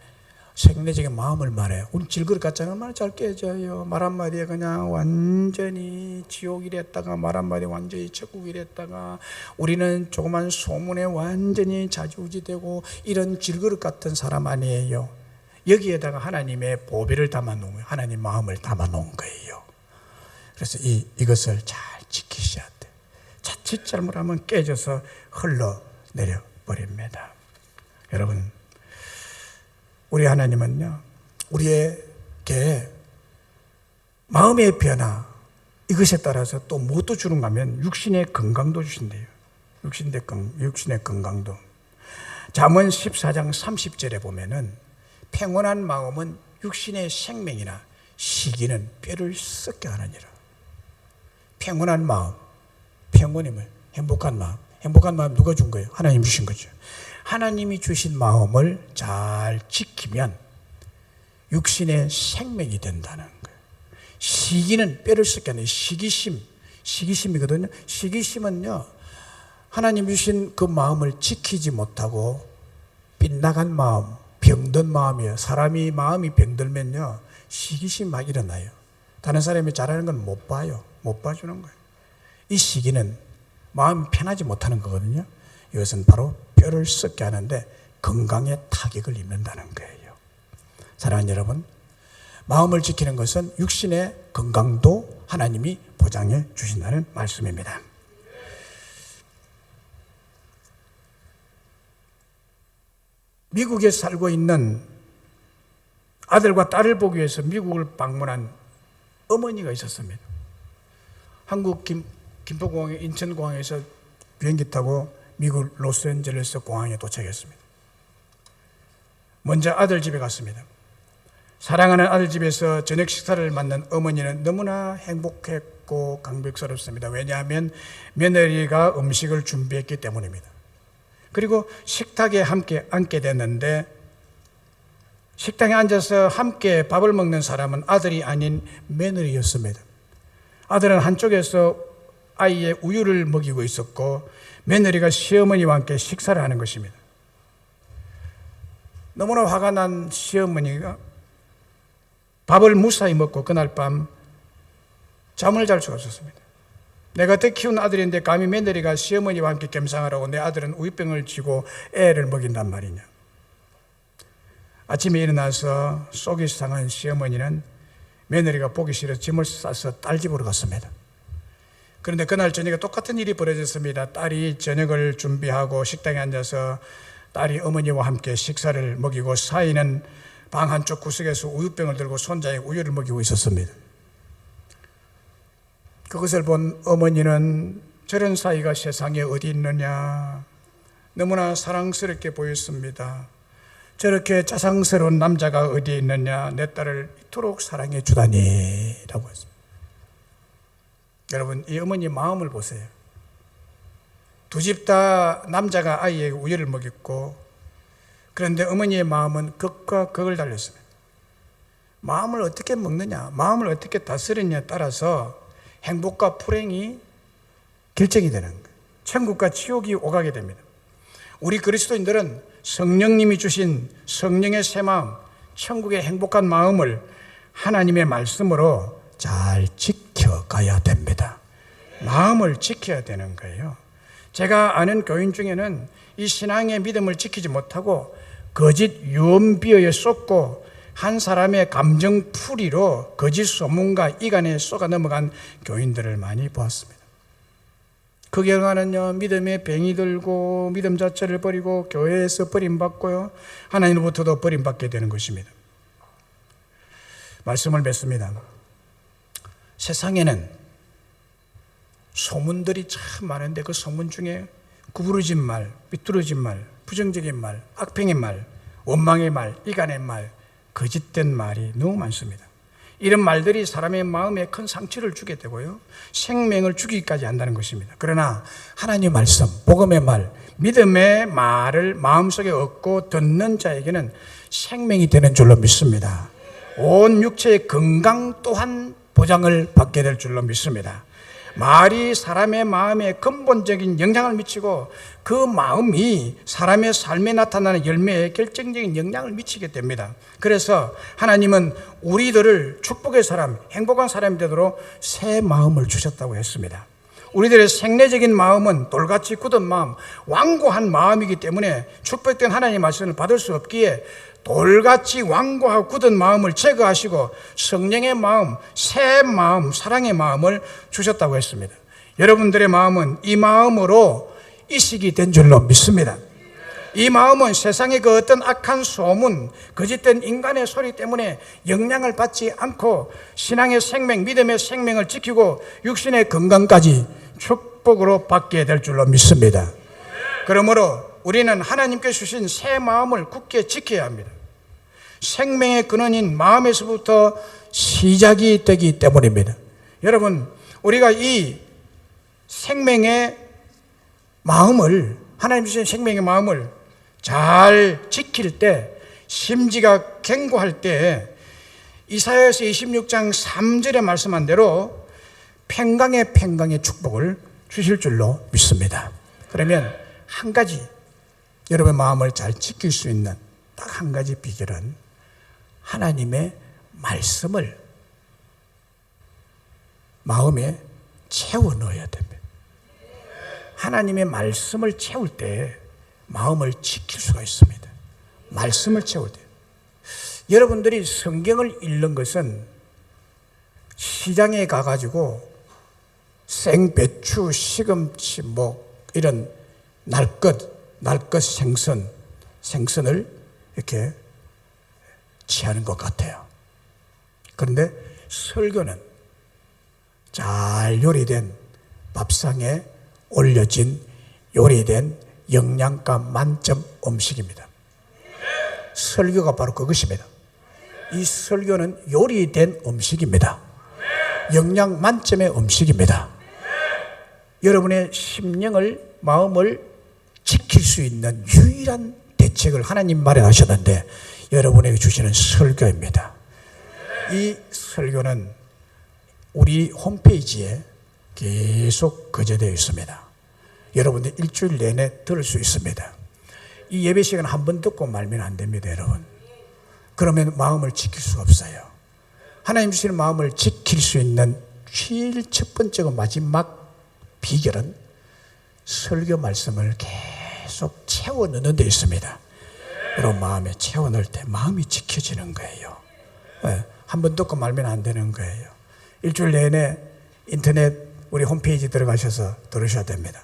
생내적인 마음을 말해요. 우리 질그릇 같잖아요. 얼마나 잘 깨져요. 말 한마디에 그냥 완전히 지옥이랬다가 말 한마디에 완전히 천국이랬다가, 우리는 조그만 소문에 완전히 좌지우지되고 이런 질그릇 같은 사람 아니에요. 여기에다가 하나님의 보배를 담아놓은 거예요. 하나님 마음을 담아놓은 거예요. 그래서 이것을 잘 지키셔야 돼. 자칫 잘못하면 깨져서 흘러내려 버립니다. 여러분, 우리 하나님은요, 우리에게 마음의 변화, 이것에 따라서 또 무엇도 주는가 하면 육신의 건강도 주신대요. 육신의 건강도. 잠언 14장 30절에 보면은 평온한 마음은 육신의 생명이나 시기는 뼈를 썩게 하느니라. 평온한 마음, 평온임을, 행복한 마음. 행복한 마음 누가 준 거예요? 하나님 주신 거죠. 하나님이 주신 마음을 잘 지키면 육신의 생명이 된다는 거예요. 시기는 뼈를 썩게 하는 시기심이거든요. 시기심은요, 하나님 주신 그 마음을 지키지 못하고 빗나간 마음, 병든 마음이에요. 사람이 마음이 병들면요, 시기심 막 일어나요. 다른 사람이 잘하는 건 못 봐요. 못 봐주는 거예요. 이 시기는 마음이 편하지 못하는 거거든요. 이것은 바로 뼈를 썩게 하는데 건강에 타격을 입는다는 거예요. 사랑하는 여러분, 마음을 지키는 것은 육신의 건강도 하나님이 보장해 주신다는 말씀입니다. 미국에 살고 있는 아들과 딸을 보기 위해서 미국을 방문한 어머니가 있었습니다. 한국 김포공항에, 인천공항에서 비행기 타고 미국 로스앤젤레스 공항에 도착했습니다. 먼저 아들 집에 갔습니다. 사랑하는 아들 집에서 저녁 식사를 만난 어머니는 너무나 행복했고 감격스럽습니다. 왜냐하면 며느리가 음식을 준비했기 때문입니다. 그리고 식탁에 함께 앉게 됐는데, 식당에 앉아서 함께 밥을 먹는 사람은 아들이 아닌 며느리였습니다. 아들은 한쪽에서 아이의 우유를 먹이고 있었고, 며느리가 시어머니와 함께 식사를 하는 것입니다. 너무나 화가 난 시어머니가 밥을 무사히 먹고 그날 밤 잠을 잘 수가 없었습니다. 내가 더 키운 아들인데 감히 며느리가 시어머니와 함께 겸상하라고 내 아들은 우유병을 쥐고 애를 먹인단 말이냐. 아침에 일어나서 속이 상한 시어머니는 며느리가 보기 싫어 짐을 싸서 딸 집으로 갔습니다. 그런데 그날 저녁에 똑같은 일이 벌어졌습니다. 딸이 저녁을 준비하고 식당에 앉아서 딸이 어머니와 함께 식사를 먹이고, 사이는 방 한쪽 구석에서 우유병을 들고 손자에 우유를 먹이고 있었습니다. 그것을 본 어머니는 저런 사이가 세상에 어디 있느냐. 너무나 사랑스럽게 보였습니다. 저렇게 자상스러운 남자가 어디에 있느냐. 내 딸을 이토록 사랑해 주다니 라고 했습니다. 여러분, 이 어머니 마음을 보세요. 두 집 다 남자가 아이에게 우유를 먹였고, 그런데 어머니의 마음은 극과 극을 달렸습니다. 마음을 어떻게 먹느냐, 마음을 어떻게 다스리느냐에 따라서 행복과 불행이 결정이 되는 거예요. 천국과 지옥이 오가게 됩니다. 우리 그리스도인들은 성령님이 주신 성령의 새 마음, 천국의 행복한 마음을 하나님의 말씀으로 잘 지켜가야 됩니다. 마음을 지켜야 되는 거예요. 제가 아는 교인 중에는 이 신앙의 믿음을 지키지 못하고 거짓 유언비어에 쏟고 한 사람의 감정풀이로 거짓 소문과 이간에 쏘가 넘어간 교인들을 많이 보았습니다. 그 결과는요, 믿음에 병이 들고 믿음 자체를 버리고 교회에서 버림받고요, 하나님으로부터도 버림받게 되는 것입니다. 말씀을 맺습니다. 세상에는 소문들이 참 많은데 그 소문 중에 구부러진 말, 삐뚤어진 말, 부정적인 말, 악평의 말, 원망의 말, 이간의 말, 거짓된 말이 너무 많습니다. 이런 말들이 사람의 마음에 큰 상처를 주게 되고요, 생명을 죽이기까지 한다는 것입니다. 그러나 하나님의 말씀, 복음의 말, 믿음의 말을 마음속에 얻고 듣는 자에게는 생명이 되는 줄로 믿습니다. 온 육체의 건강 또한 보장을 받게 될 줄로 믿습니다. 말이 사람의 마음에 근본적인 영향을 미치고 그 마음이 사람의 삶에 나타나는 열매에 결정적인 영향을 미치게 됩니다. 그래서 하나님은 우리들을 축복의 사람, 행복한 사람이 되도록 새 마음을 주셨다고 했습니다. 우리들의 생내적인 마음은 돌같이 굳은 마음, 완고한 마음이기 때문에 축복된 하나님의 말씀을 받을 수 없기에 돌같이 완고하고 굳은 마음을 제거하시고 성령의 마음, 새 마음, 사랑의 마음을 주셨다고 했습니다. 여러분들의 마음은 이 마음으로 이식이 된 줄로 믿습니다. 이 마음은 세상의 그 어떤 악한 소문, 거짓된 인간의 소리 때문에 영향을 받지 않고 신앙의 생명, 믿음의 생명을 지키고 육신의 건강까지 축복으로 받게 될 줄로 믿습니다. 그러므로 우리는 하나님께 주신 새 마음을 굳게 지켜야 합니다. 생명의 근원인 마음에서부터 시작이 되기 때문입니다. 여러분, 우리가 이 생명의 마음을, 하나님 주신 생명의 마음을 잘 지킬 때, 심지가 견고할 때 이사야서 26장 3절에 말씀한 대로 평강의 축복을 주실 줄로 믿습니다. 그러면 한 가지, 여러분의 마음을 잘 지킬 수 있는 딱 한 가지 비결은 하나님의 말씀을 마음에 채워 넣어야 됩니다. 하나님의 말씀을 채울 때 마음을 지킬 수가 있습니다. 말씀을 채울 때. 여러분들이 성경을 읽는 것은 시장에 가가지고 생배추, 시금치, 이런 날 것 생선을 이렇게 취하는 것 같아요. 그런데 설교는 잘 요리된 밥상에 올려진 요리된 영양가 만점 음식입니다. 설교가 바로 그것입니다. 이 설교는 요리된 음식입니다. 영양 만점의 음식입니다. 여러분의 심령을, 마음을 지킬 수 있는 유일한 대책을 하나님 마련하셨는데 여러분에게 주시는 설교입니다. 이 설교는 우리 홈페이지에 계속 거제되어 있습니다. 여러분들 일주일 내내 들을 수 있습니다. 이 예배 시간 한 번 듣고 말면 안 됩니다, 여러분. 그러면 마음을 지킬 수가 없어요. 하나님 주시는 마음을 지킬 수 있는 제일 첫 번째고 마지막 비결은 설교 말씀을 계속 채워 넣는 데 있습니다. 여러분 마음에 채워 넣을 때 마음이 지켜지는 거예요. 한 번 듣고 말면 안 되는 거예요. 일주일 내내 인터넷 우리 홈페이지 들어가셔서 들으셔야 됩니다.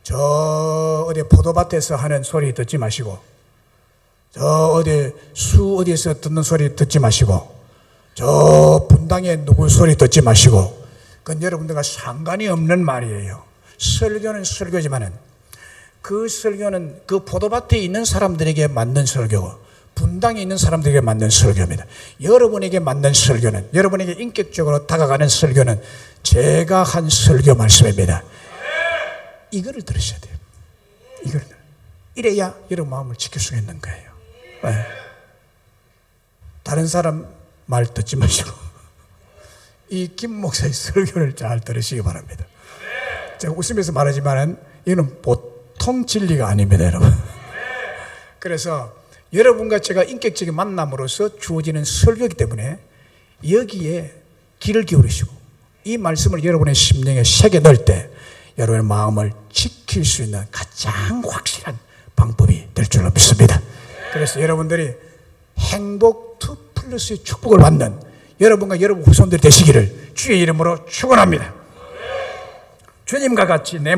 저 어디 포도밭에서 하는 소리 듣지 마시고, 저 어디 수 어디에서 듣는 소리 듣지 마시고, 저 분당에 누구 소리 듣지 마시고, 그건 여러분들과 상관이 없는 말이에요. 설교는 설교지만은 그 설교는 그 포도밭에 있는 사람들에게 맞는 설교고 분당에 있는 사람들에게 맞는 설교입니다. 여러분에게 맞는 설교는, 여러분에게 인격적으로 다가가는 설교는 제가 한 설교 말씀입니다. 이거를 들으셔야 돼요. 이래야 여러분 마음을 지킬 수 있는 거예요. 네. 다른 사람 말 듣지 마시고 이 김 목사의 설교를 잘 들으시기 바랍니다. 제가 웃으면서 말하지만 이거는 보통 진리가 아닙니다, 여러분. 그래서 여러분과 제가 인격적인 만남으로서 주어지는 설교이기 때문에 여기에 귀를 기울이시고 이 말씀을 여러분의 심령에 새겨 넣을 때 여러분의 마음을 지킬 수 있는 가장 확실한 방법이 될 줄로 믿습니다. 그래서 여러분들이 행복 2+의 축복을 받는 여러분과 여러분 후손들이 되시기를 주의 이름으로 축원합니다. 주님과 같이 내